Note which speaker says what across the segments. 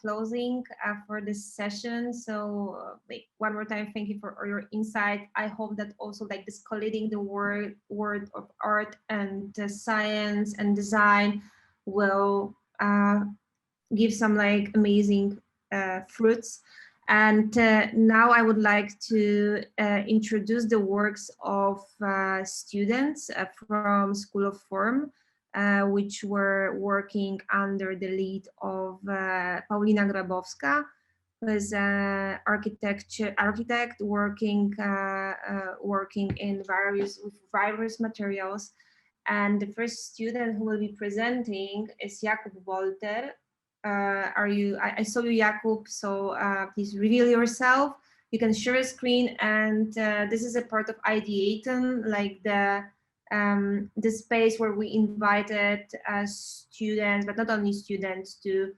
Speaker 1: closing for this session. So like one more time, thank you for all your insight. I hope that also like this colliding the word of art and science and design will give some like amazing fruits. And now I would like to introduce the works of students from School of Form, which were working under the lead of Paulina Grabowska, who is an architect working in various materials. And the first student who will be presenting is Jakub Wolter. I saw you, Jakub, so please reveal yourself. You can share a screen, and this is a part of Ideaton, like the space where we invited students, but not only students, to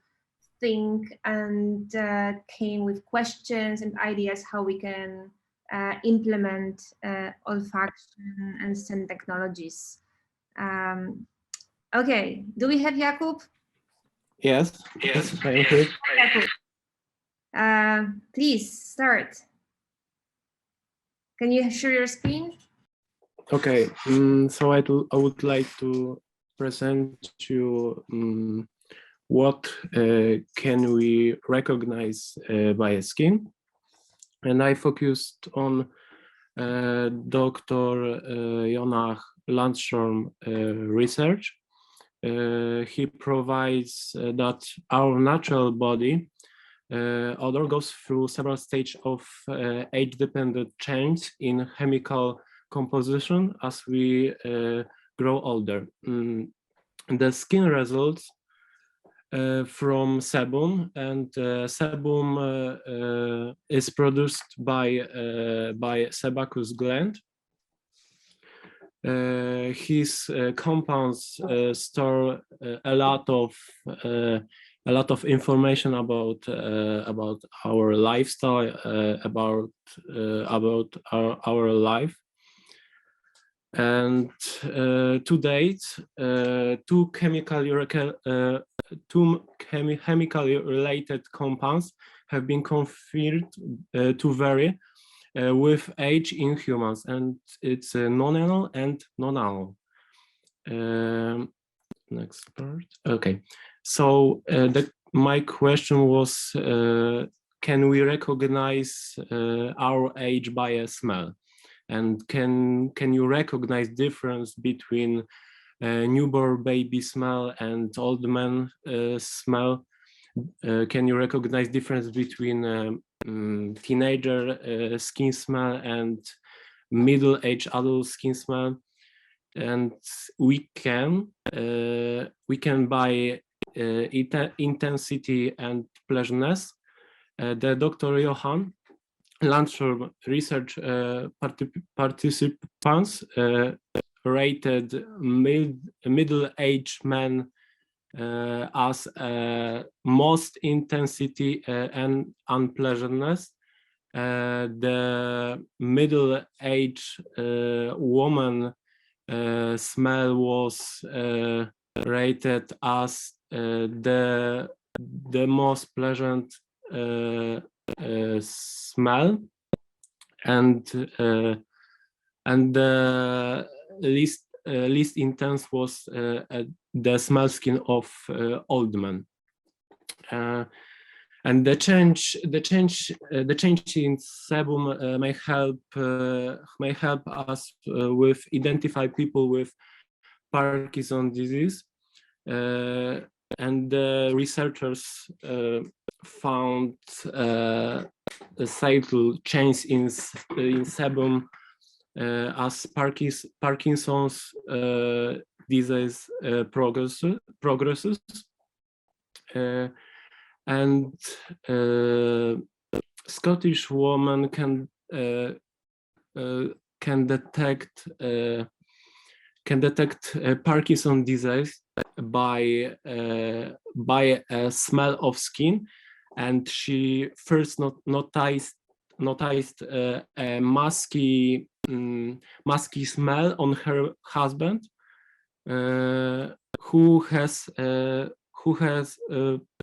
Speaker 1: think and came with questions and ideas how we can implement olfaction and STEM technologies. Okay, do we have Jakub?
Speaker 2: Yes, thank you.
Speaker 1: Please start. Can you share your screen?
Speaker 2: Okay, so I would like to present you what can we recognize by a skin, and I focused on Dr. Jonah Landstrom research. He provides that our natural body odor goes through several stages of age-dependent change in chemical composition as we grow older. The skin results from sebum, and sebum is produced by sebaceous gland. His compounds store a lot of information about our lifestyle, about our life. And to date, two chemically related compounds have been confirmed to vary with age in humans, and it's non-anal and non-anal. Next part. Okay, so my question was, can we recognize our age by a smell? And can you recognize difference between newborn baby smell and old man smell? Can you recognize difference between teenager skin smell and middle-aged adult skin smell? And we can by intensity and pleasantness. The Dr. Johan Landstrom research participants rated middle-aged men as most intensity and unpleasantness. The middle-aged woman smell was rated as the most pleasant smell, and the least intense was the smell skin of old men. And the change in sebum may help us with identify people with Parkinson's disease, and the researchers found a subtle change in sebum as Parkinson's disease progresses. And Scottish woman can detect Parkinson's disease by a smell of skin, and she first noticed a musky smell on her husband, who has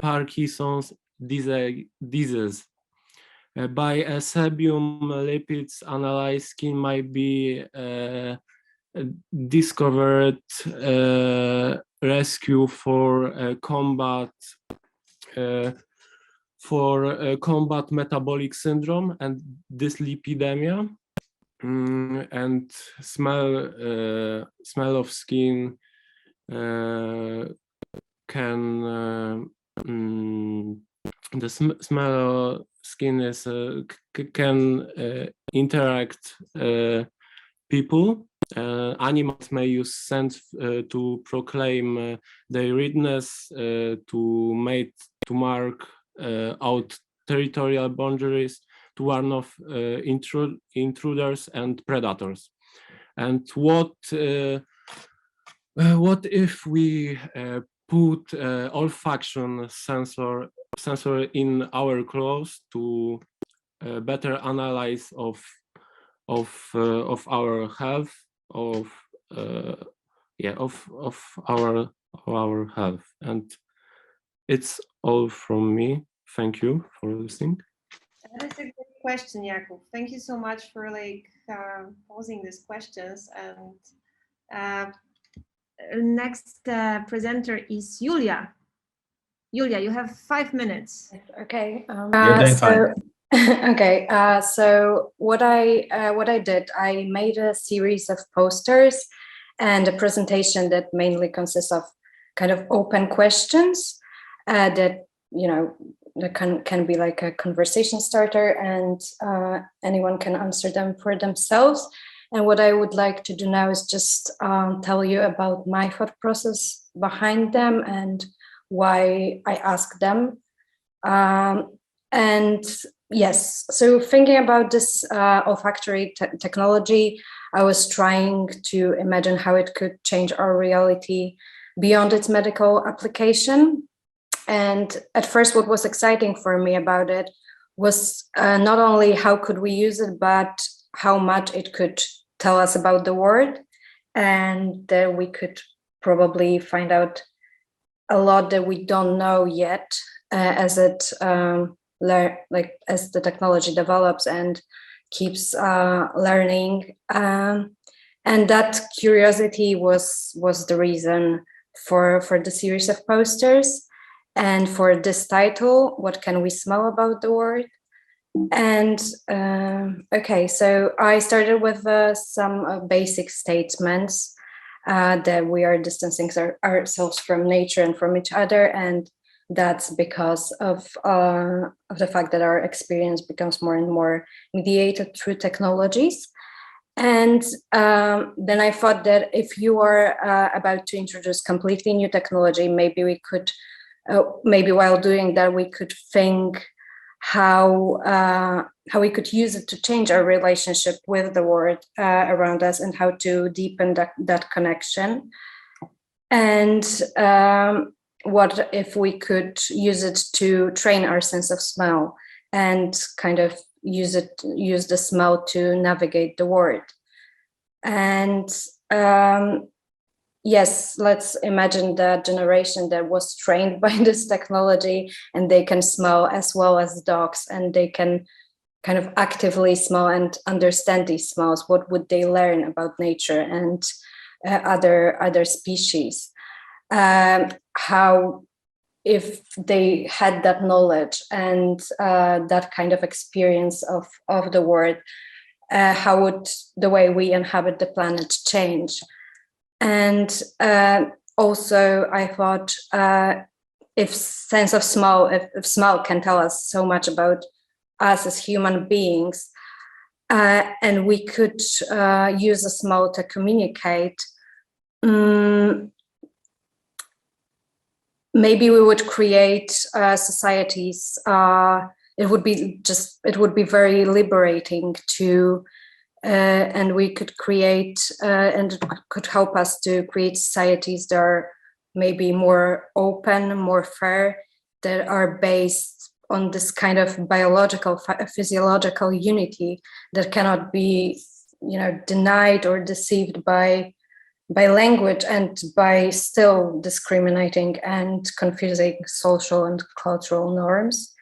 Speaker 2: Parkinson's disease. By a sebium lipids analyzed skin might be discovered rescue for combat metabolic syndrome and dyslipidemia, and smell of skin can the smell of skin is can interact people. Animals may use scent to proclaim their readiness, to mark out territorial boundaries, to warn of intruders and predators. And what if we put olfaction sensor in our clothes to better analyze of our health, of our health? And it's all from me. Thank you for listening.
Speaker 1: That is a good question, Jakub. Thank you so much for posing these questions. And next presenter is Julia. Julia, you have 5 minutes.
Speaker 3: Okay.
Speaker 4: You're doing fine.
Speaker 3: Okay. So what I did, I made a series of posters and a presentation that mainly consists of kind of open questions that, you know, that can be like a conversation starter, and anyone can answer them for themselves. And what I would like to do now is just tell you about my thought process behind them and why I asked them. And yes, so thinking about this olfactory technology, I was trying to imagine how it could change our reality beyond its medical application. And at first, what was exciting for me about it was not only how could we use it, but how much it could tell us about the world, and that we could probably find out a lot that we don't know yet as it as the technology develops and keeps learning. And that curiosity was the reason for the series of posters. And for this title, what can we smell about the world? And okay, so I started with some basic statements that we are distancing ourselves from nature and from each other, and that's because of the fact that our experience becomes more and more mediated through technologies. And then I thought that if you are about to introduce completely new technology, maybe we could, maybe while doing that, we could think how we could use it to change our relationship with the world around us and how to deepen that connection. And what if we could use it to train our sense of smell and kind of use the smell to navigate the world. And yes, let's imagine the generation that was trained by this technology, and they can smell as well as dogs, and they can kind of actively smell and understand these smells. What would they learn about nature and other species? How, if they had that knowledge and that kind of experience of the world, how would the way we inhabit the planet change? And also I thought, if sense of smell, if smell can tell us so much about us as human beings, and we could use the smell to communicate, maybe we would create societies. It would be very liberating to, and we could create, and it could help us to create societies that are maybe more open, more fair, that are based on this kind of biological, physiological unity that cannot be, denied or deceived by language and by still discriminating and confusing social and cultural norms.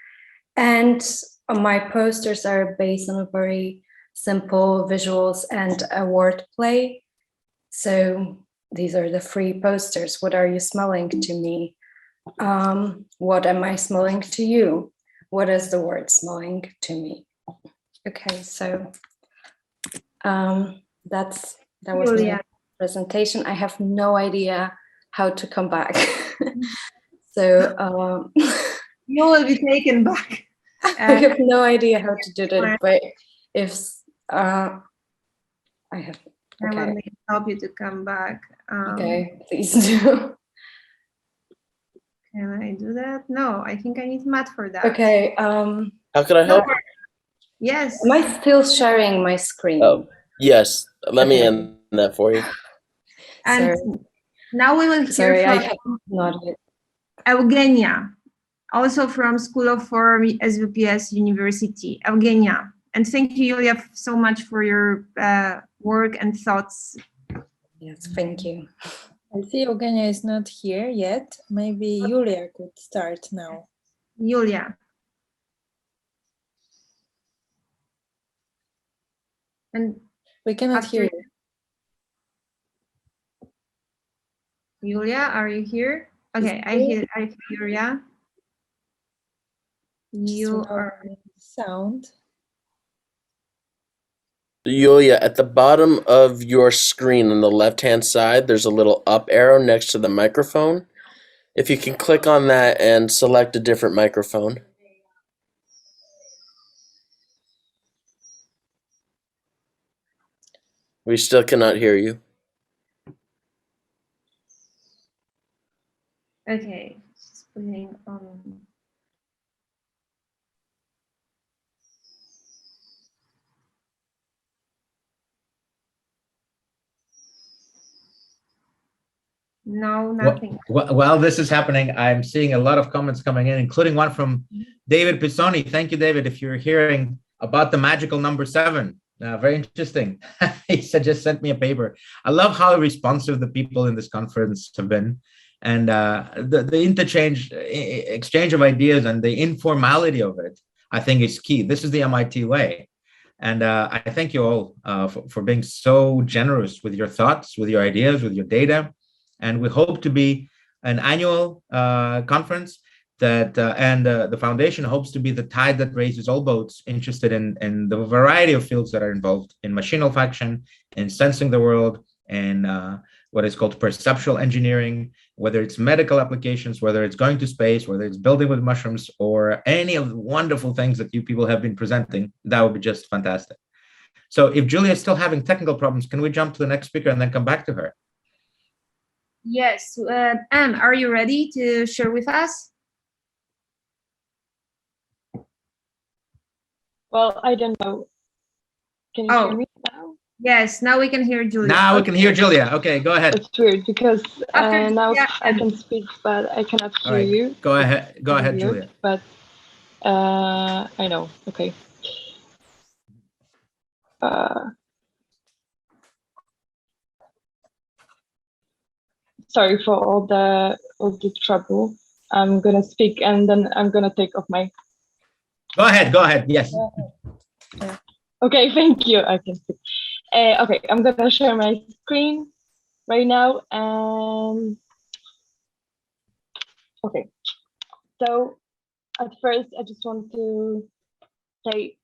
Speaker 3: And my posters are based on very simple visuals and a word play. So these are the 3 posters. What are you smelling to me? What am I smelling to you? What is the word smelling to me? Okay, so that was my presentation. I have no idea how to come back. So
Speaker 1: you will be taken back.
Speaker 3: I have no idea how to do that, but if I have,
Speaker 1: I
Speaker 3: okay.
Speaker 1: will help you to come back.
Speaker 3: Okay, please do.
Speaker 1: Can I do that? No, I think I need Matt for that.
Speaker 3: Okay.
Speaker 4: How can I help?
Speaker 1: Yes.
Speaker 3: Am I still sharing my screen?
Speaker 4: Oh, yes. Let me end that for you.
Speaker 1: And
Speaker 3: Sorry.
Speaker 1: now we will hear
Speaker 3: Sorry, I
Speaker 1: from
Speaker 3: have not yet.
Speaker 1: Eugenia, also from School of Forum SVPS University. Eugenia, and thank you, Julia, so much for your work and thoughts.
Speaker 3: Yes, thank you.
Speaker 5: I see Eugenia is not here yet. Maybe Julia could start now.
Speaker 1: Julia. And
Speaker 5: we cannot hear you.
Speaker 1: Julia, are you here? Okay, I hear Julia. You are
Speaker 5: sound.
Speaker 4: Yulia, at the bottom of your screen on the left-hand side, there's a little up arrow next to the microphone. If you can click on that and select a different microphone. We still cannot hear you.
Speaker 1: okay. Just putting on. No, nothing.
Speaker 6: While this is happening, I'm seeing a lot of comments coming in, including one from David Pisoni. Thank you, David, if you're hearing about the magical number 7. Very interesting. He said, just sent me a paper. I love how responsive the people in this conference have been. And the exchange of ideas and the informality of it, I think is key. This is the MIT way. And I thank you all for being so generous with your thoughts, with your ideas, with your data. And we hope to be an annual conference that, and the foundation hopes to be the tide that raises all boats interested in the variety of fields that are involved in machine olfaction, in sensing the world, and what is called perceptual engineering, whether it's medical applications, whether it's going to space, whether it's building with mushrooms, or any of the wonderful things that you people have been presenting. That would be just fantastic. So if Julia is still having technical problems, can we jump to the next speaker and then come back to her?
Speaker 1: Yes, Anne, are you ready to share with us?
Speaker 7: Well, I don't know. Can you hear me now?
Speaker 1: Yes, now we can hear Julia.
Speaker 6: Now we can hear Julia. Okay, go ahead.
Speaker 7: It's weird because now
Speaker 1: Julia,
Speaker 7: I can speak, but I cannot hear you.
Speaker 6: Go ahead. Go ahead,
Speaker 7: Weird,
Speaker 6: Julia.
Speaker 7: But I know. Okay. Sorry for all the trouble. I'm gonna speak and then I'm gonna take off my.
Speaker 6: Go ahead. Go ahead. Yes.
Speaker 7: Okay, thank you. I can speak. Okay, I'm gonna share my screen right now. And okay, so at first I just want to say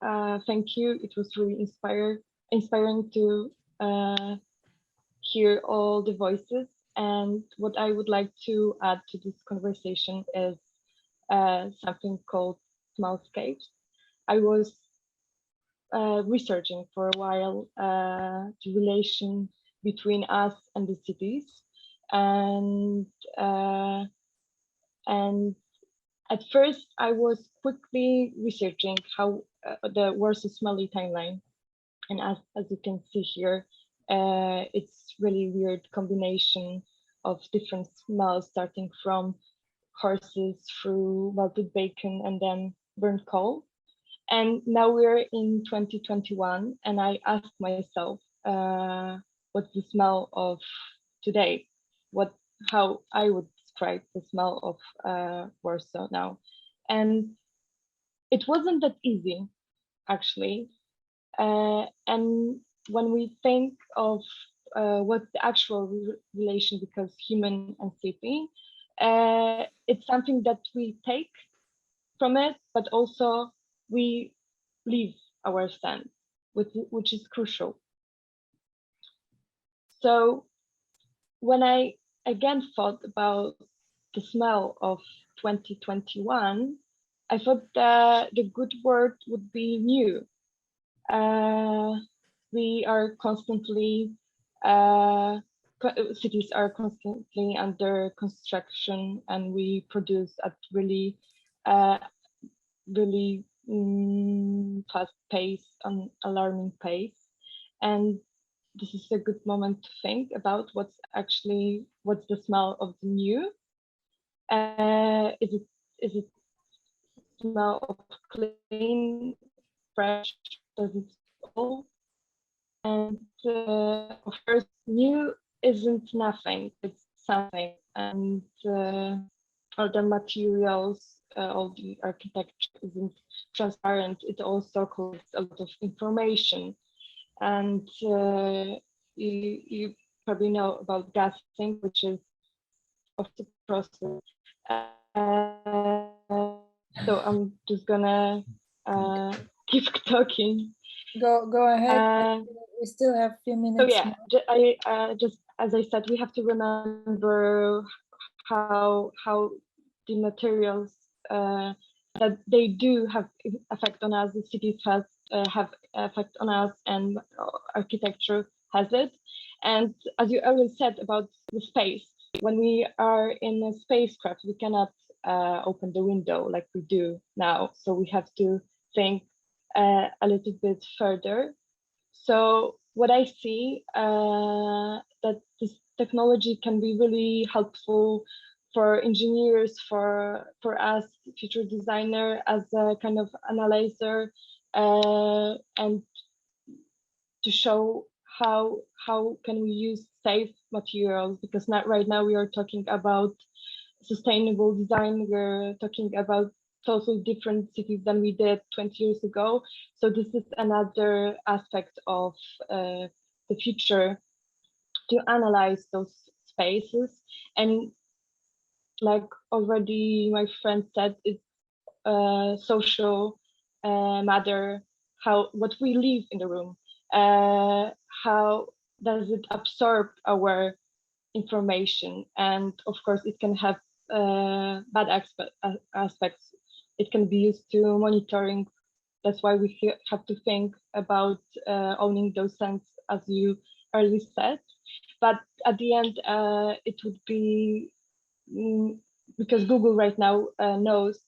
Speaker 7: thank you. It was really inspiring to hear all the voices. And what I would like to add to this conversation is something called smellscapes. I was researching for a while the relation between us and the cities, and at first I was quickly researching how the Warsaw Smelly timeline, and as you can see here, it's really weird combination of different smells, starting from horses through melted bacon and then burnt coal. And now we're in 2021, and I asked myself, what's the smell of today? How I would describe the smell of Warsaw now. And it wasn't that easy, actually. And when we think of what's the actual relation, because human and city, it's something that we take from it, but also we leave our sense, which is crucial. So when I again thought about the smell of 2021, I thought that the good word would be new. We are constantly, cities are constantly under construction, and we produce at really, really fast pace, and alarming pace. And this is a good moment to think about what's the smell of the new. Is it smell of clean, fresh? Does it all? And of course, new isn't nothing; it's something. And all the materials, all the architecture isn't transparent. It also collects a lot of information. And you probably know about gassing, which is of the process. So I'm just gonna keep talking.
Speaker 5: Go ahead. We still have a few minutes.
Speaker 7: So yeah, just as I said, we have to remember how the materials that they do have effect on us. The cities have effect on us, and architecture has it. And as you already said about the space, when we are in a spacecraft, we cannot open the window like we do now. So we have to think a little bit further. So what I see that this technology can be really helpful for engineers, for us, future designer, as a kind of analyzer, and to show how can we use safe materials, because not right now we are talking about sustainable design. We're talking about totally different cities than we did 20 years ago. So this is another aspect of the future, to analyze those spaces. And like already my friend said, it's social matter, what we leave in the room, how does it absorb our information. And of course it can have bad aspects. It can be used to monitoring. That's why we have to think about owning those senses, as you earlier said. But at the end, it would be because Google right now knows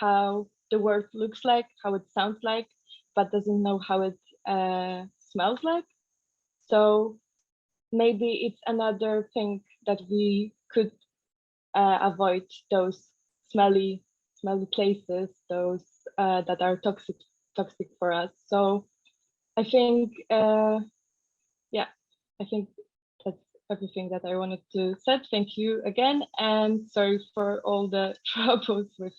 Speaker 7: how the world looks like, how it sounds like, but doesn't know how it smells like. So maybe it's another thing that we could avoid, those smelly places, those that are toxic for us. So I think, yeah, I think that's everything that I wanted to say. Thank you again, and sorry for all the troubles with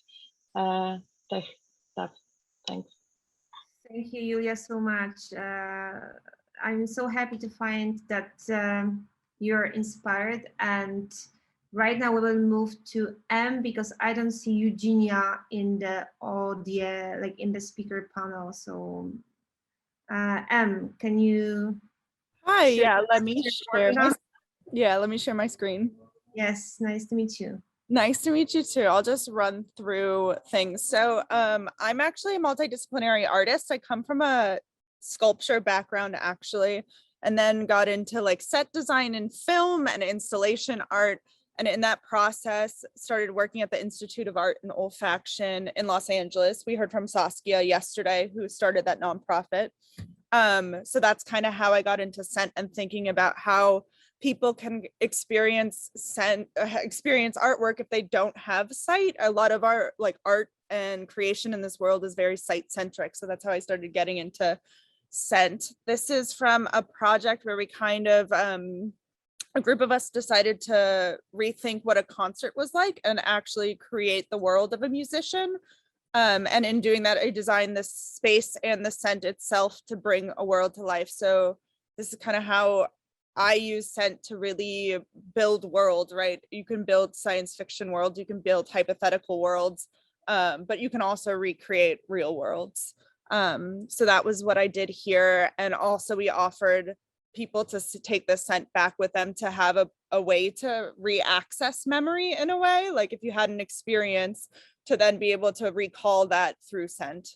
Speaker 7: tech stuff. Thanks.
Speaker 1: Thank you, Julia, so much. I'm so happy to find that you're inspired. And right now we will move to M, because I don't see Eugenia in the audio, like in the speaker panel. So M, can you?
Speaker 8: Hi, yeah, let me share my screen.
Speaker 1: Yes, nice to meet you.
Speaker 8: Nice to meet you too. I'll just run through things. So I'm actually a multidisciplinary artist. I come from a sculpture background actually, and then got into like set design and film and installation art. And in that process, started working at the Institute of Art and Olfaction in Los Angeles. We heard from Saskia yesterday, who started that nonprofit. So that's kind of how I got into scent and thinking about how people can experience artwork if they don't have sight. A lot of our like art and creation in this world is very sight centric. So that's how I started getting into scent. This is from a project where we kind of, a group of us decided to rethink what a concert was like and actually create the world of a musician. And in doing that, I designed this space and the scent itself to bring a world to life. So this is kind of how I use scent to really build world, right? You can build science fiction worlds, you can build hypothetical worlds, but you can also recreate real worlds. So that was what I did here. And also we offered people to take the scent back with them to have a way to re-access memory in a way, like if you had an experience, to then be able to recall that through scent.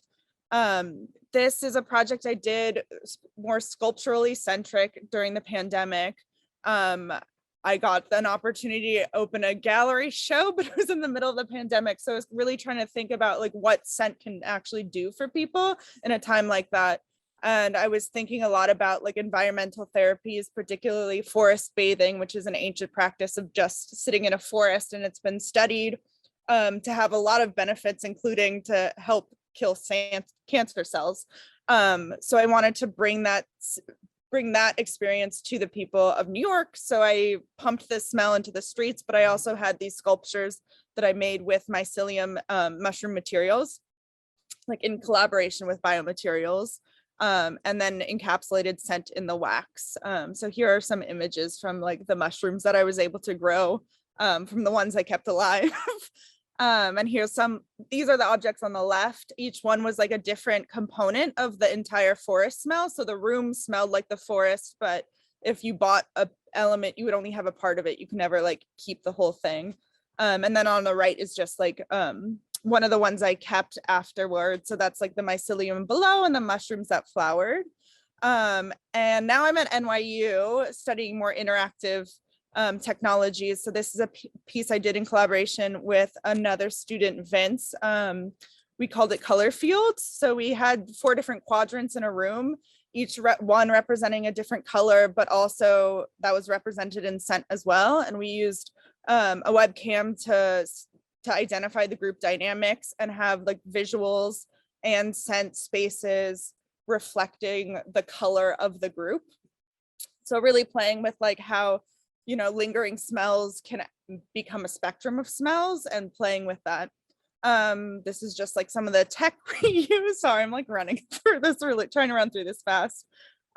Speaker 8: This is a project I did more sculpturally centric during the pandemic. I got an opportunity to open a gallery show, but it was in the middle of the pandemic. So I was really trying to think about like what scent can actually do for people in a time like that. And I was thinking a lot about like environmental therapies, particularly forest bathing, which is an ancient practice of just sitting in a forest, and it's been studied to have a lot of benefits, including to help kill cancer cells. So I wanted to bring that experience to the people of New York. So I pumped this smell into the streets, but I also had these sculptures that I made with mycelium mushroom materials, like in collaboration with biomaterials, and then encapsulated scent in the wax. So here are some images from like the mushrooms that I was able to grow from the ones I kept alive. And here's these are the objects on the left. Each one was like a different component of the entire forest smell. So the room smelled like the forest, but if you bought a element, you would only have a part of it. You can never like keep the whole thing. And then on the right is just like one of the ones I kept afterwards. So that's like the mycelium below and the mushrooms that flowered. And now I'm at NYU studying more interactive technologies. So this is a piece I did in collaboration with another student, Vince. We called it color fields. So we had 4 different quadrants in a room, each one representing a different color, but also that was represented in scent as well. And we used a webcam to identify the group dynamics and have like visuals and scent spaces reflecting the color of the group. So really playing with like how, you know, lingering smells can become a spectrum of smells and playing with that. This is just like some of the tech we use. Sorry, I'm like running through this, really trying to run through this fast.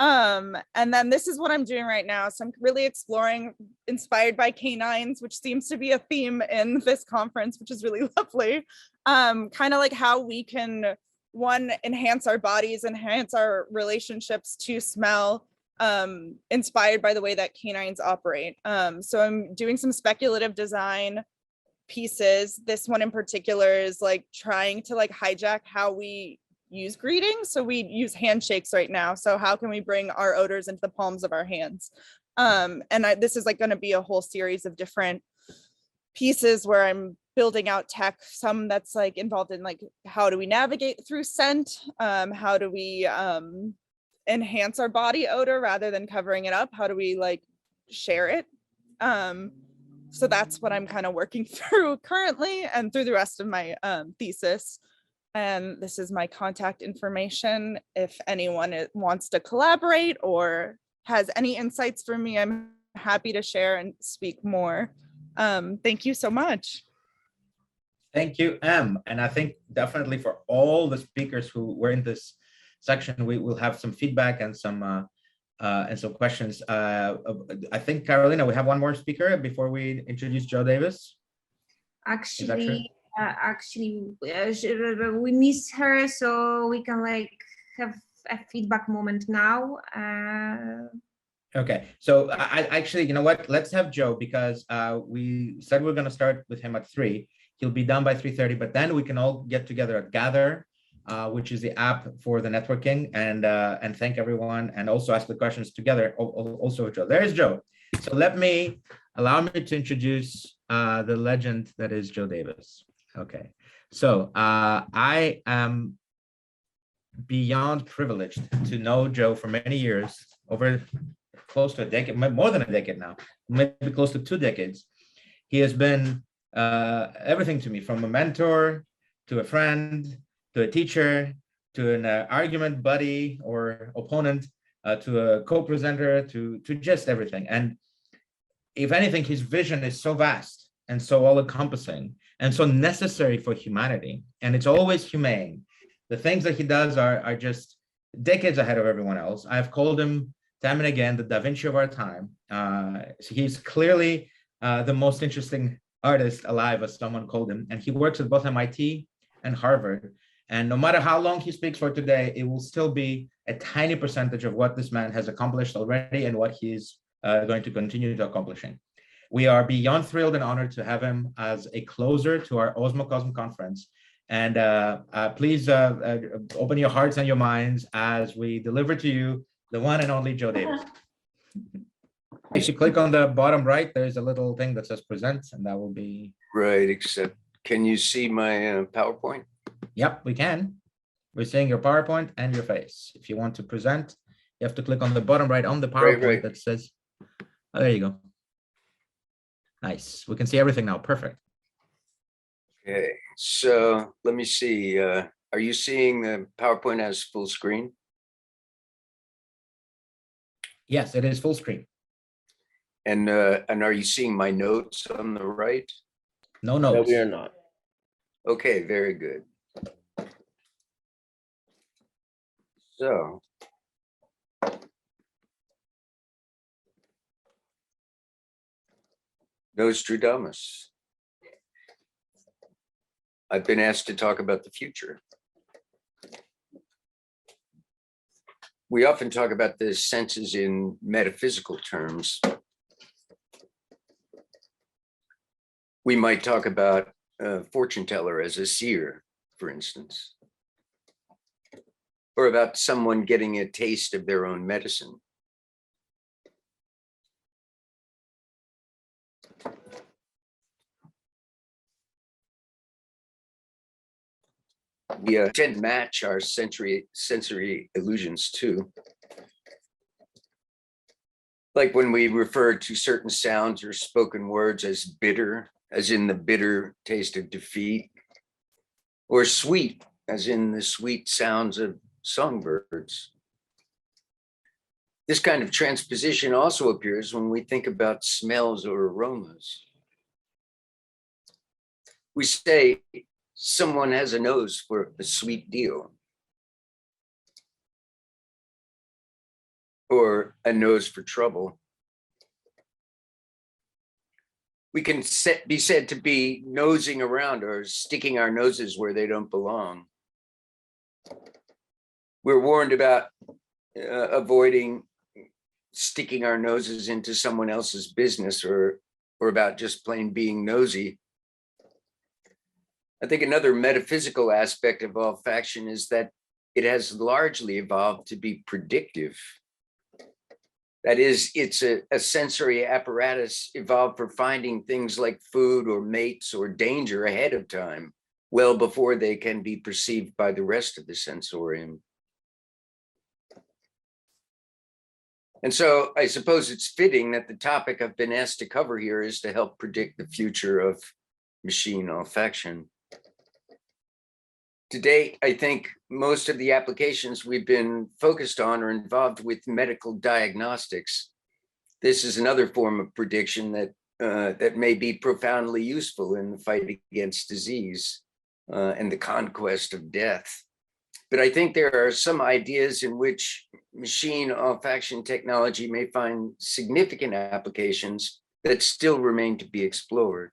Speaker 8: And then this is what I'm doing right now. So I'm really exploring, inspired by canines, which seems to be a theme in this conference, which is really lovely. Kind of like how we can, one, enhance our bodies, enhance our relationships to smell, inspired by the way that canines operate. So I'm doing some speculative design pieces. This one in particular is like trying to like hijack how we use greetings. So we use handshakes right now. So how can we bring our odors into the palms of our hands? This is like going to be a whole series of different pieces where I'm building out tech, some that's like involved in like, how do we navigate through scent? How do we enhance our body odor rather than covering it up? How do we like share it? So that's what I'm kind of working through currently and through the rest of my thesis. And this is my contact information. If anyone wants to collaborate or has any insights for me, I'm happy to share and speak more. Thank you so much.
Speaker 6: Thank you, Em. And I think definitely for all the speakers who were in this section, we will have some feedback and some questions. I think, Carolina, we have one more speaker before we introduce Joe Davis.
Speaker 1: Actually, we miss her, so we can like have a feedback moment now.
Speaker 6: Okay, so I actually, you know what? Let's have Joe, because we said we're going to start with him at 3. He'll be done by 3:30, but then we can all get together at Gather, which is the app for the networking, and thank everyone, and also ask the questions together. Also, Joe. There's Joe. So allow me to introduce the legend that is Joe Davis. Okay, so I am beyond privileged to know Joe for many years, over close to a decade, more than a decade now, maybe close to 2 decades. He has been everything to me, from a mentor to a friend to a teacher to an argument buddy or opponent to a co-presenter to just everything. And if anything, his vision is so vast and so all-encompassing and so necessary for humanity. And it's always humane. The things that he does are just decades ahead of everyone else. I've called him time and again the Da Vinci of our time. So he's clearly the most interesting artist alive, as someone called him. And he works at both MIT and Harvard. And no matter how long he speaks for today, it will still be a tiny percentage of what this man has accomplished already and what he's going to continue to accomplishing. We are beyond thrilled and honored to have him as a closer to our Osmocosm conference. And please open your hearts and your minds as we deliver to you the one and only Joe Davis. If you click on the bottom right, there's a little thing that says present, and that will be...
Speaker 9: Right, except can you see my PowerPoint?
Speaker 6: Yep, we can. We're seeing your PowerPoint and your face. If you want to present, you have to click on the bottom right on the PowerPoint
Speaker 9: right.
Speaker 6: that says, oh, there you go. Nice. We can see everything now. Perfect.
Speaker 9: Okay, so let me see. Are you seeing the PowerPoint as full screen?
Speaker 6: Yes, it is full screen.
Speaker 9: And are you seeing my notes on the right?
Speaker 6: No
Speaker 4: No,
Speaker 6: notes.
Speaker 4: we are not.
Speaker 9: Okay, very good. So. Nostradamus. I've been asked to talk about the future. We often talk about the senses in metaphysical terms. We might talk about a fortune teller as a seer, for instance, or about someone getting a taste of their own medicine. We tend to match our sensory illusions too. Like when we refer to certain sounds or spoken words as bitter, as in the bitter taste of defeat, or sweet, as in the sweet sounds of songbirds. This kind of transposition also appears when we think about smells or aromas. We say, someone has a nose for a sweet deal, or a nose for trouble. We can be said to be nosing around or sticking our noses where they don't belong. We're warned about avoiding sticking our noses into someone else's business or about just plain being nosy. I think another metaphysical aspect of olfaction is that it has largely evolved to be predictive. That is, it's a sensory apparatus evolved for finding things like food or mates or danger ahead of time, well before they can be perceived by the rest of the sensorium. And so I suppose it's fitting that the topic I've been asked to cover here is to help predict the future of machine olfaction. To date, I think most of the applications we've been focused on are involved with medical diagnostics. This is another form of prediction that may be profoundly useful in the fight against disease and the conquest of death. But I think there are some ideas in which machine olfaction technology may find significant applications that still remain to be explored.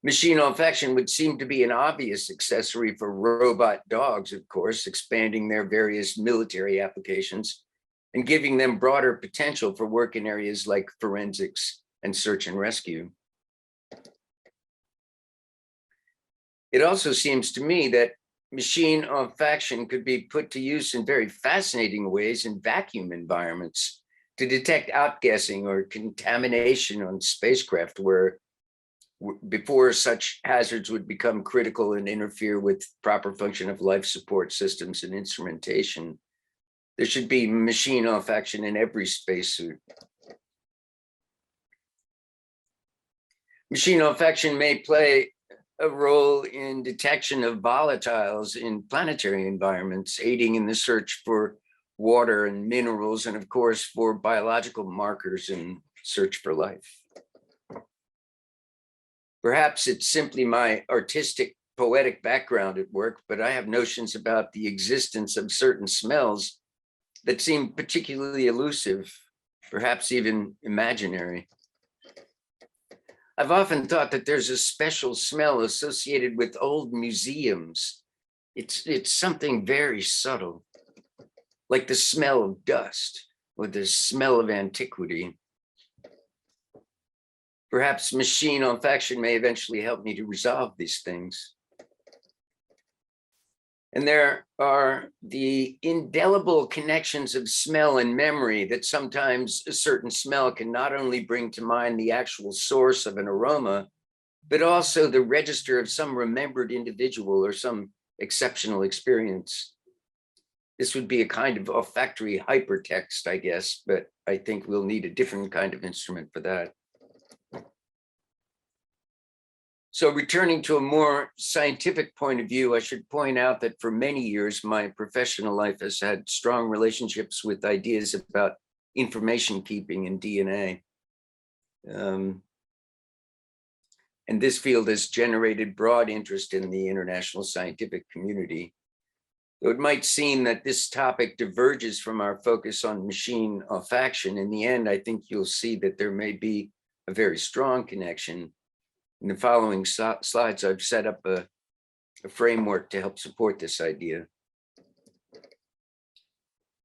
Speaker 9: Machine olfaction would seem to be an obvious accessory for robot dogs, of course, expanding their various military applications and giving them broader potential for work in areas like forensics and search and rescue. It also seems to me that machine olfaction could be put to use in very fascinating ways in vacuum environments to detect outgassing or contamination on spacecraft where before such hazards would become critical and interfere with proper function of life support systems and instrumentation. There should be machine olfaction in every spacesuit. Machine olfaction may play a role in detection of volatiles in planetary environments, aiding in the search for water and minerals, and of course, for biological markers in search for life. Perhaps it's simply my artistic, poetic background at work, but I have notions about the existence of certain smells that seem particularly elusive, perhaps even imaginary. I've often thought that there's a special smell associated with old museums. It's something very subtle, like the smell of dust or the smell of antiquity. Perhaps machine olfaction may eventually help me to resolve these things. And there are the indelible connections of smell and memory that sometimes a certain smell can not only bring to mind the actual source of an aroma, but also the register of some remembered individual or some exceptional experience. This would be a kind of olfactory hypertext, I guess, but I think we'll need a different kind of instrument for that. So returning to a more scientific point of view, I should point out that for many years, my professional life has had strong relationships with ideas about information keeping in DNA. And this field has generated broad interest in the international scientific community. Though it might seem that this topic diverges from our focus on machine olfaction, in the end, I think you'll see that there may be a very strong connection. In the following slides, I've set up a framework to help support this idea.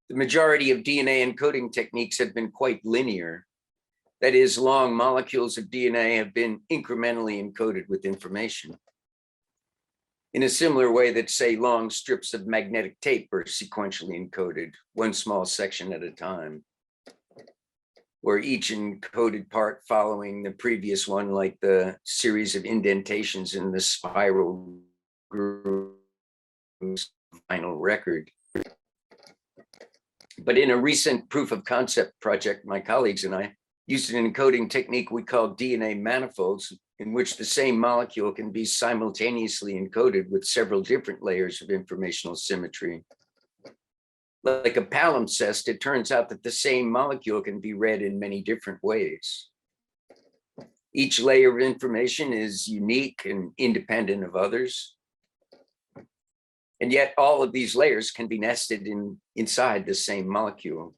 Speaker 9: The majority of DNA encoding techniques have been quite linear. That is, long molecules of DNA have been incrementally encoded with information. In a similar way that, say, long strips of magnetic tape are sequentially encoded, one small section at a time, where each encoded part following the previous one, like the series of indentations in the spiral grooves vinyl record. But in a recent proof of concept project, my colleagues and I used an encoding technique we call DNA manifolds, in which the same molecule can be simultaneously encoded with several different layers of informational symmetry. Like a palimpsest, it turns out that the same molecule can be read in many different ways. Each layer of information is unique and independent of others. And yet all of these layers can be nested inside the same molecule.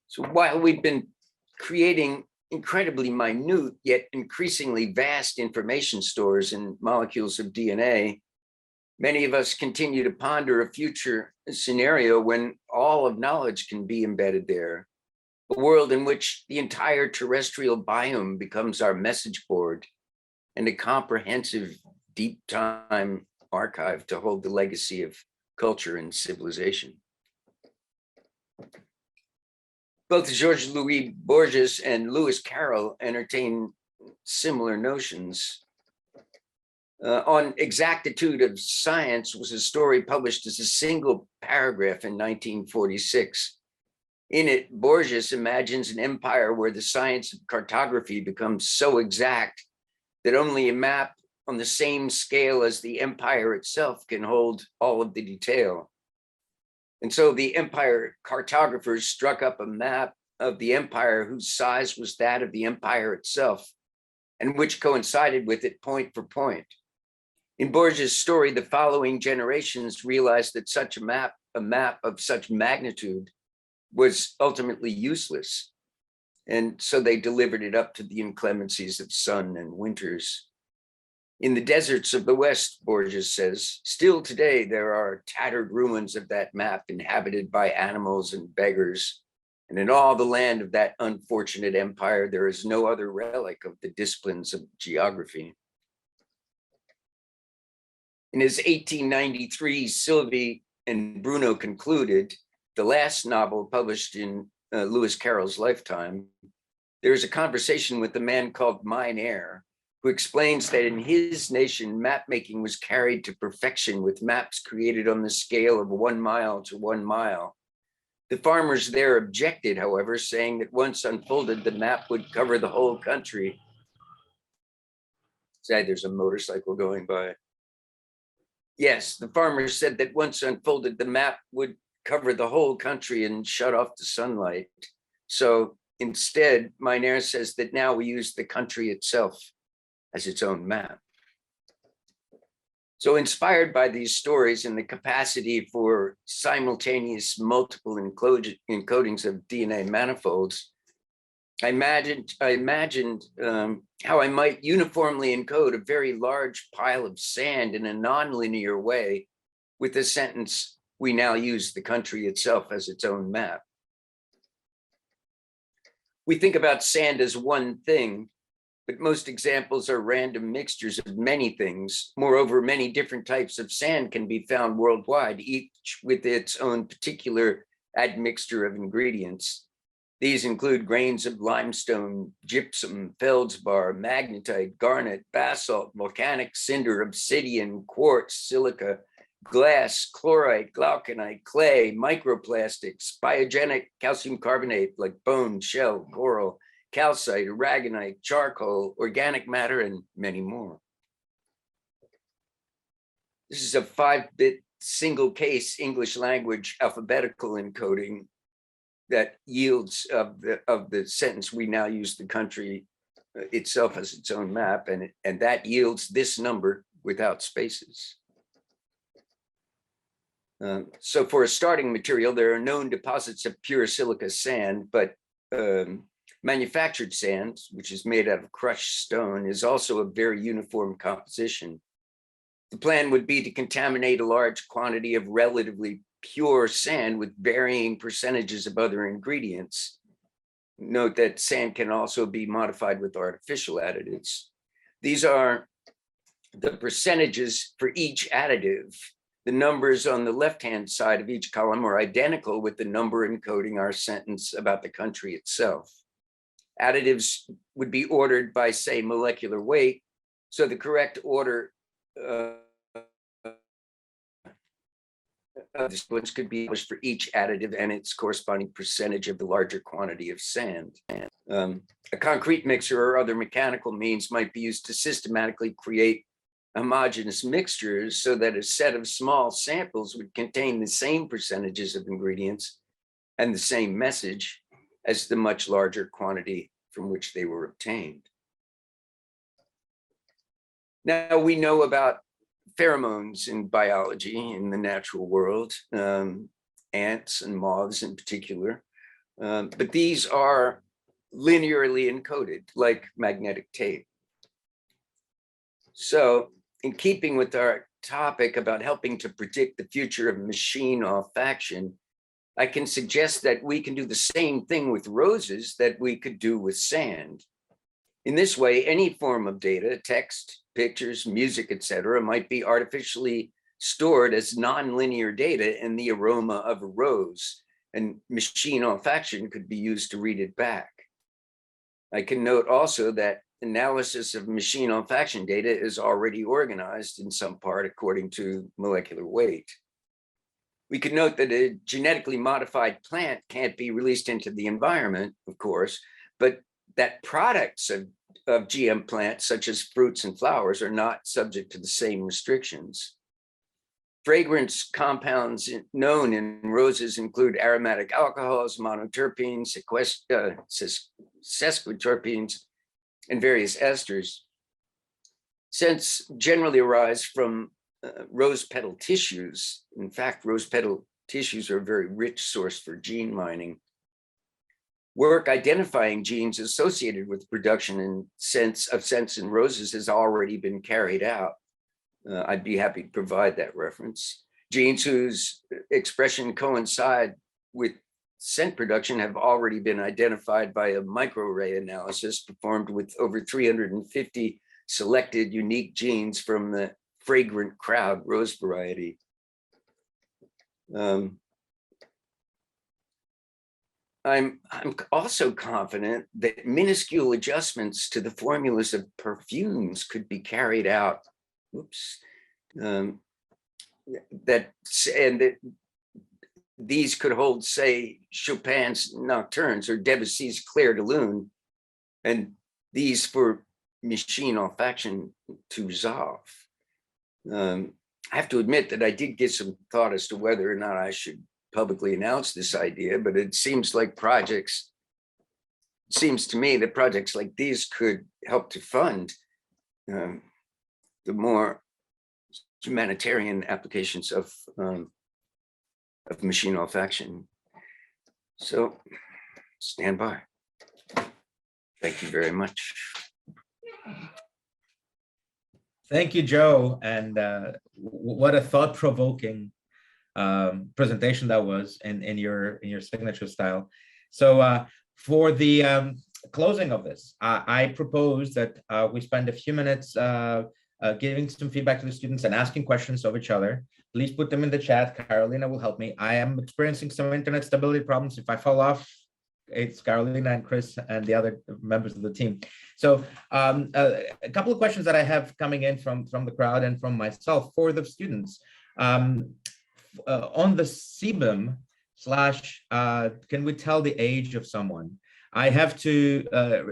Speaker 9: So while we've been creating incredibly minute yet increasingly vast information stores in molecules of DNA, many of us continue to ponder a future scenario when all of knowledge can be embedded there, a world in which the entire terrestrial biome becomes our message board and a comprehensive deep time archive to hold the legacy of culture and civilization. Both Georges-Louis Borges and Lewis Carroll entertain similar notions. On Exactitude of Science was a story published as a single paragraph in 1946. In it, Borges imagines an empire where the science of cartography becomes so exact that only a map on the same scale as the empire itself can hold all of the detail. And so the empire cartographers struck up a map of the empire whose size was that of the empire itself, and which coincided with it point for point. In Borges' story, the following generations realized that such a map of such magnitude, was ultimately useless. And so they delivered it up to the inclemencies of sun and winters. In the deserts of the West, Borges says, still today there are tattered ruins of that map inhabited by animals and beggars. And in all the land of that unfortunate empire, there is no other relic of the disciplines of geography. In his 1893, Sylvie and Bruno Concluded, the last novel published in Lewis Carroll's lifetime, there is a conversation with a man called Mine Air, who explains that in his nation, map making was carried to perfection with maps created on the scale of 1 mile to 1 mile. The farmers there objected, however, saying that once unfolded, the map would cover the whole country. Say, there's a motorcycle going by. Yes, the farmers said that once unfolded, the map would cover the whole country and shut off the sunlight. So Instead, Miner says that now we use the country itself as its own map. So inspired by these stories and the capacity for simultaneous multiple encodings of DNA manifolds, I imagined how I might uniformly encode a very large pile of sand in a nonlinear way with the sentence, "We now use the country itself as its own map." We think about sand as one thing, but most examples are random mixtures of many things. Moreover, many different types of sand can be found worldwide, each with its own particular admixture of ingredients. These include grains of limestone, gypsum, feldspar, magnetite, garnet, basalt, volcanic cinder, obsidian, quartz, silica, glass, chlorite, glauconite, clay, microplastics, biogenic calcium carbonate like bone, shell, coral, calcite, aragonite, charcoal, organic matter, and many more. This is a 5-bit single case English language alphabetical encoding that yields of the sentence, "We now use the country itself as its own map," and that yields this number without spaces. So for a starting material, there are known deposits of pure silica sand, but manufactured sand, which is made out of crushed stone, is also a very uniform composition. The plan would be to contaminate a large quantity of relatively pure sand with varying percentages of other ingredients. Note that sand can also be modified with artificial additives. These are the percentages for each additive. The numbers on the left-hand side of each column are identical with the number encoding our sentence about the country itself. Additives would be ordered by, say, molecular weight, so the correct order of the sequence could be established for each additive and its corresponding percentage of the larger quantity of sand. A concrete mixer or other mechanical means might be used to systematically create homogeneous mixtures so that a set of small samples would contain the same percentages of ingredients and the same message as the much larger quantity from which they were obtained. Now we know about pheromones in biology in the natural world, ants and moths in particular, but these are linearly encoded like magnetic tape. So in keeping with our topic about helping to predict the future of machine olfaction, I can suggest that we can do the same thing with roses that we could do with sand. In this way, any form of data, text, pictures, music, etc., might be artificially stored as nonlinear data in the aroma of a rose, and machine olfaction could be used to read it back. I can note also that analysis of machine olfaction data is already organized in some part according to molecular weight. We could note that a genetically modified plant can't be released into the environment, of course, but that products of GM plants, such as fruits and flowers, are not subject to the same restrictions. Fragrance compounds known in roses include aromatic alcohols, monoterpenes, sesquiterpenes, and various esters. Scents generally arise from rose petal tissues. In fact, rose petal tissues are a very rich source for gene mining. Work identifying genes associated with production and scents in roses has already been carried out. I'd be happy to provide that reference. Genes whose expression coincide with scent production have already been identified by a microarray analysis performed with over 350 selected unique genes from the fragrant crowd rose variety. I'm also confident that minuscule adjustments to the formulas of perfumes could be carried out. That these could hold, say, Chopin's Nocturnes or Debussy's Clair de Lune, and these for machine olfaction to resolve. I have to admit that I did give some thought as to whether or not I should publicly announce this idea, but it seems like projects seems to me that projects like these could help to fund the more humanitarian applications of machine olfaction. So stand by. Thank you very much.
Speaker 6: Thank you, Joe. And what a thought-provoking presentation that was in your signature style. So for the closing of this, I propose that we spend a few minutes giving some feedback to the students and asking questions of each other. Please put them in the chat. Carolina will help me. I am experiencing some internet stability problems. If I fall off, it's Carolina and Chris and the other members of the team. So a couple of questions that I have coming in from the crowd and from myself for the students. On the CBIM slash, can we tell the age of someone? I have to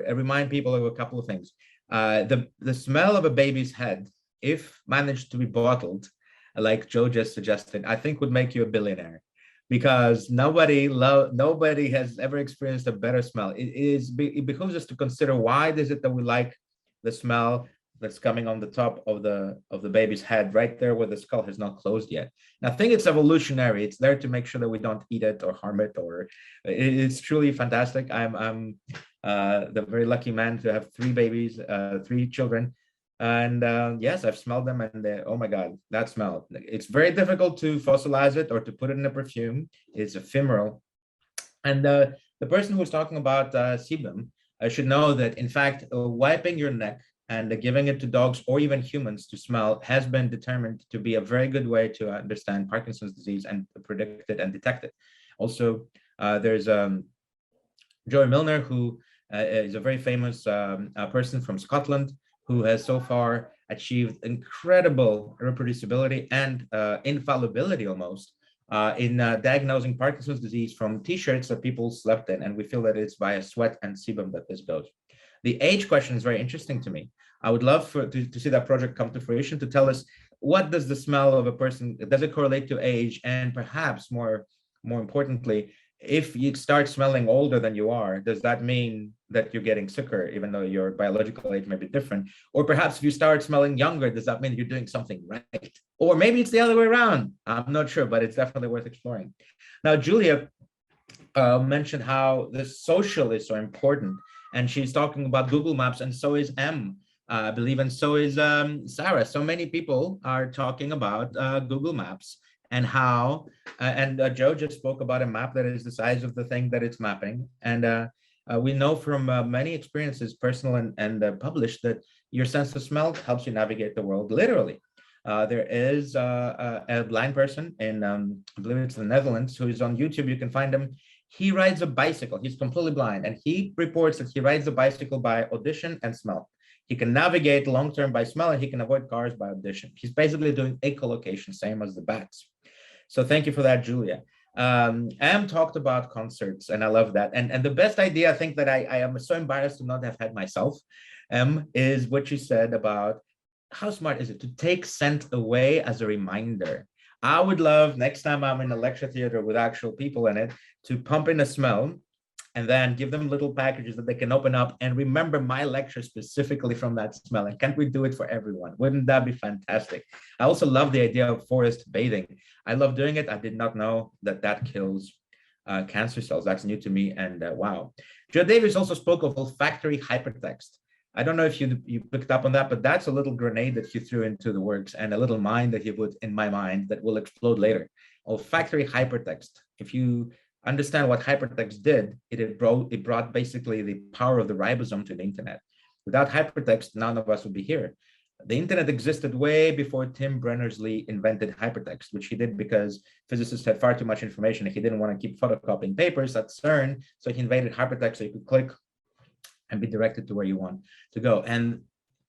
Speaker 6: remind people of a couple of things. The smell of a baby's head, if managed to be bottled, like Joe just suggested, I think would make you a billionaire, because nobody has ever experienced a better smell. It behooves us to consider why is it that we like the smell that's coming on the top of the baby's head, right there where the skull has not closed yet. And I think it's evolutionary. It's there to make sure that we don't eat it or harm it, or it's truly fantastic. I'm the very lucky man to have 3 babies, 3 children. And yes, I've smelled them, and oh my God, that smell. It's very difficult to fossilize it or to put it in a perfume. It's ephemeral. And the person who was talking about sebum should know that, in fact, wiping your neck and giving it to dogs or even humans to smell has been determined to be a very good way to understand Parkinson's disease and predict it and detect it. Also, there's Joey Milner, who is a very famous person from Scotland, who has so far achieved incredible reproducibility and infallibility almost in diagnosing Parkinson's disease from t-shirts that people slept in. And we feel that it's via sweat and sebum that this goes. The age question is very interesting to me. I would love to see that project come to fruition, to tell us, what does the smell of a person, does it correlate to age? And perhaps more importantly, if you start smelling older than you are, does that mean that you're getting sicker, even though your biological age may be different? Or perhaps if you start smelling younger, does that mean you're doing something right? Or maybe it's the other way around. I'm not sure, but it's definitely worth exploring. Now, Julia mentioned how the social is so important, and she's talking about Google Maps, and so is I believe, and so is Sarah. So many people are talking about Google Maps and how, Joe just spoke about a map that is the size of the thing that it's mapping. And we know from many experiences, personal and published, that your sense of smell helps you navigate the world literally. There is a blind person in, I believe it's the Netherlands, who is on YouTube. You can find him. He rides a bicycle. He's completely blind, and he reports that he rides a bicycle by audition and smell. He can navigate long-term by smell, and he can avoid cars by audition. He's basically doing echolocation, same as the bats. So thank you for that, Julia. Am talked about concerts, and I love that. And the best idea, I think, that I am so embarrassed to not have had myself, is what you said about how smart is it to take scent away as a reminder. I would love, next time I'm in a lecture theater with actual people in it, to pump in a smell and then give them little packages that they can open up and remember my lecture specifically from that smell. And can't we do it for everyone? Wouldn't that be fantastic? I also love the idea of forest bathing. I love doing it. I did not know that that kills cancer cells. That's new to me. And wow. Joe Davis also spoke of olfactory hypertext. I don't know if you picked up on that, but that's a little grenade that you threw into the works, and a little mine that you put in my mind that will explode later. Olfactory hypertext. If you understand what hypertext did, it brought basically the power of the ribosome to the internet. Without hypertext, none of us would be here. The internet existed way before Tim Berners-Lee invented hypertext, which he did because physicists had far too much information and he didn't want to keep photocopying papers at CERN. So he invented hypertext so you could click and be directed to where you want to go. And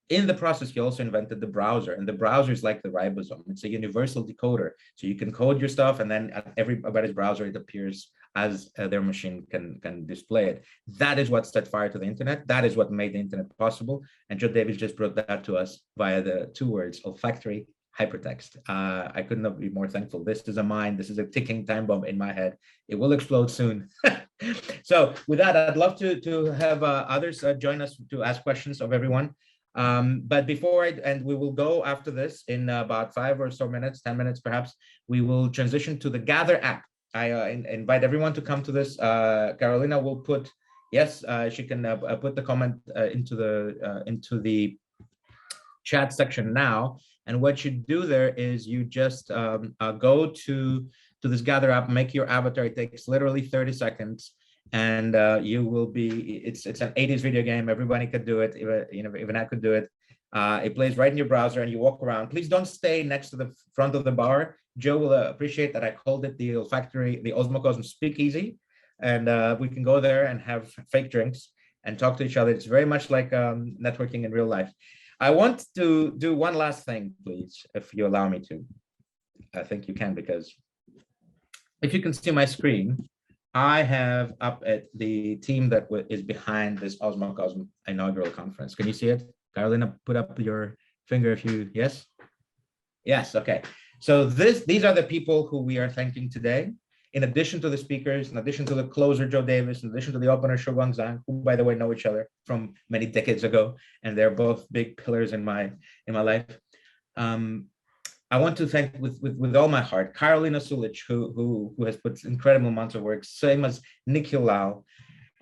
Speaker 6: in the process, he also invented the browser, and the browser is like the ribosome. It's a universal decoder. So you can code your stuff, and then at everybody's browser, it appears as their machine can display it. That is what set fire to the internet. That is what made the internet possible. And Joe Davis just brought that to us via the 2 words, olfactory hypertext. I could not be more thankful. This is a mine. This is a ticking time bomb in my head. It will explode soon. So with that, I'd love to have others join us to ask questions of everyone. But before and we will go after this in about 5 or so minutes, 10 minutes perhaps, we will transition to the Gather app. I invite everyone to come to this. Carolina will put, yes, she can put the comment into the chat section now. And what you do there is you just go to this Gather app, make your avatar. It takes literally 30 seconds, and you will be. It's an 80s video game. Everybody could do it. Even I could do it. It plays right in your browser, and you walk around. Please don't stay next to the front of the bar. Joe will appreciate that I called it the olfactory, the Osmocosm Speakeasy, and we can go there and have fake drinks and talk to each other. It's very much like networking in real life. I want to do one last thing, please, if you allow me to. I think you can, because if you can see my screen, I have up at the team that is behind this Osmocosm inaugural conference. Can you see it? Carolina, put up your finger if you, yes? Yes, okay. So these are the people who we are thanking today. In addition to the speakers, in addition to the closer, Joe Davis, in addition to the opener, Shogun Zhang, who, by the way, know each other from many decades ago, and they're both big pillars in my life. I want to thank with all my heart, Carolina Sulic, who has put incredible amounts of work, same as Nikhil Lal,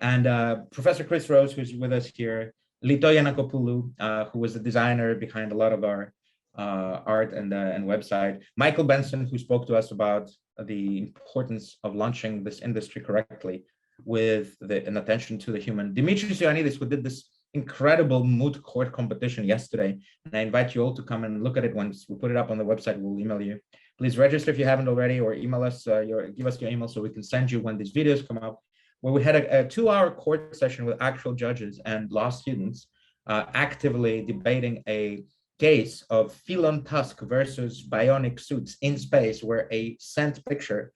Speaker 6: and Professor Chris Rose, who's with us here, Lito Yanakopoulou, who was the designer behind a lot of our art and website, Michael Benson, who spoke to us about the importance of launching this industry correctly with an attention to the human. Dimitris Ioannidis, who did this incredible moot court competition yesterday, and I invite you all to come and look at it once we put it up on the website. We'll email you. Please register if you haven't already, or email us give us your email so we can send you when these videos come up, where we had a 2-hour court session with actual judges and law students actively debating a case of Elon Musk versus bionic suits in space, where a scent picture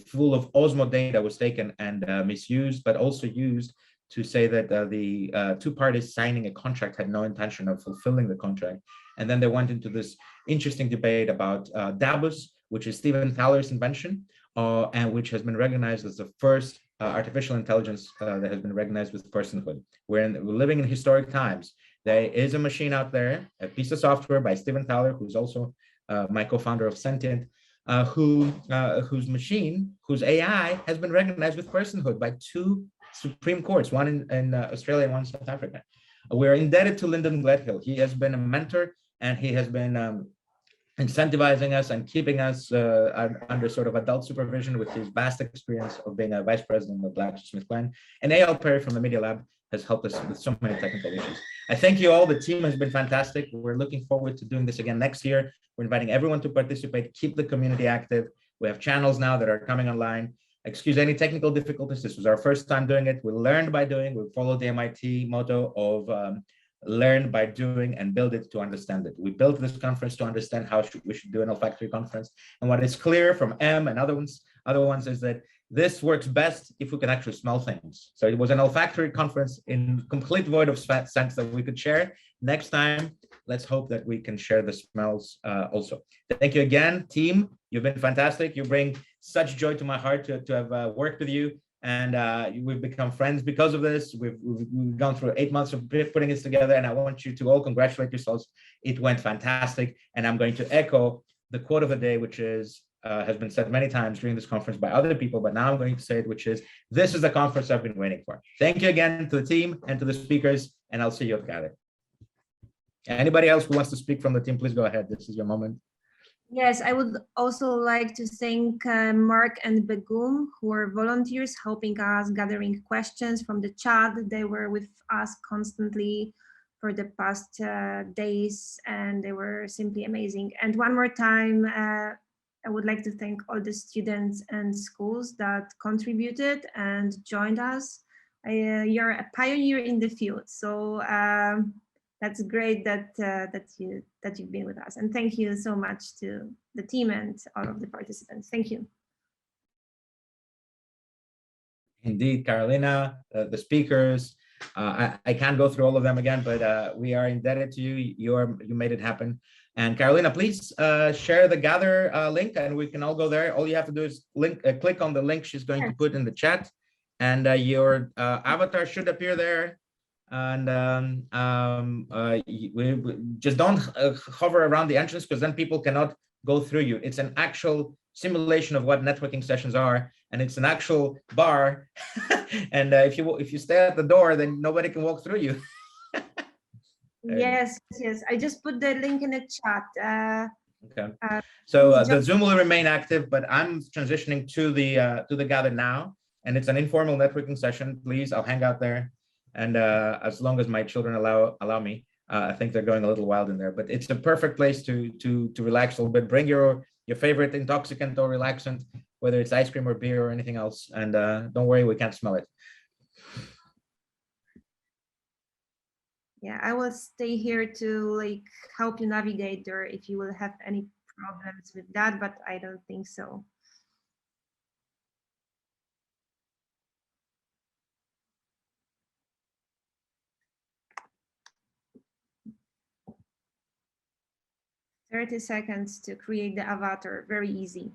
Speaker 6: full of Osmo data was taken and misused, but also used to say that the two parties signing a contract had no intention of fulfilling the contract. And then they went into this interesting debate about Dabus, which is Stephen Thaler's invention, and which has been recognized as the first artificial intelligence that has been recognized with personhood. We're living in historic times. There is a machine out there, a piece of software by Stephen Thaler, who's also my co-founder of Sentient, whose AI has been recognized with personhood by 2 Supreme Courts, one in Australia and one in South Africa. We're indebted to Lyndon Gledhill. He has been a mentor, and he has been incentivizing us and keeping us under sort of adult supervision with his vast experience of being a vice president of GlaxoSmithKline. And A.L. Perry from the Media Lab has helped us with so many technical issues. I thank you all. The team has been fantastic. We're looking forward to doing this again next year. We're inviting everyone to participate, keep the community active. We have channels now that are coming online. Excuse any technical difficulties. This was our first time doing it. We learned by doing. We followed the MIT motto of learn by doing and build it to understand it. We built this conference to understand how we should do an olfactory conference. And what is clear from M and other ones is that this works best if we can actually smell things. So it was an olfactory conference in complete void of scents that we could share. Next time, let's hope that we can share the smells also. Thank you again, team. You've been fantastic. You bring such joy to my heart to have worked with you. And we've become friends because of this. We've gone through 8 months of putting this together, and I want you to all congratulate yourselves. It went fantastic. And I'm going to echo the quote of the day, which is, has been said many times during this conference by other people, but now I'm going to say it, which is, this is the conference I've been waiting for. Thank you again to the team and to the speakers, and I'll see you at Gather. Anybody else who wants to speak from the team, please go ahead. This is your moment.
Speaker 1: Yes, I would also like to thank Mark and Begum, who are volunteers helping us gathering questions from the chat. They were with us constantly for the past days, and they were simply amazing. And one more time, I would like to thank all the students and schools that contributed and joined us. You're a pioneer in the field, so that's great that you've been with us. And thank you so much to the team and all of the participants. Thank you.
Speaker 6: Indeed, Carolina, the speakers. I can't go through all of them again, but we are indebted to you. You made it happen. And Carolina, please share the Gather link, and we can all go there. All you have to do is click on the link she's going to put in the chat, and your avatar should appear there. And we just don't hover around the entrance, because then people cannot go through you. It's an actual simulation of what networking sessions are, and it's an actual bar. And if you stay at the door, then nobody can walk through you.
Speaker 1: Yes, yes. I just put the link in the chat.
Speaker 6: Okay. So the
Speaker 1: just-
Speaker 6: Zoom will remain active, but I'm transitioning to the Gather now, and it's an informal networking session. Please, I'll hang out there, and as long as my children allow me. I think they're going a little wild in there, but it's a perfect place to relax a little bit. Bring your favorite intoxicant or relaxant, whether it's ice cream or beer or anything else, and don't worry, we can't smell it.
Speaker 1: Yeah, I will stay here to like help you navigate there if you will have any problems with that, but I don't think so. "30 seconds to create the avatar, very easy."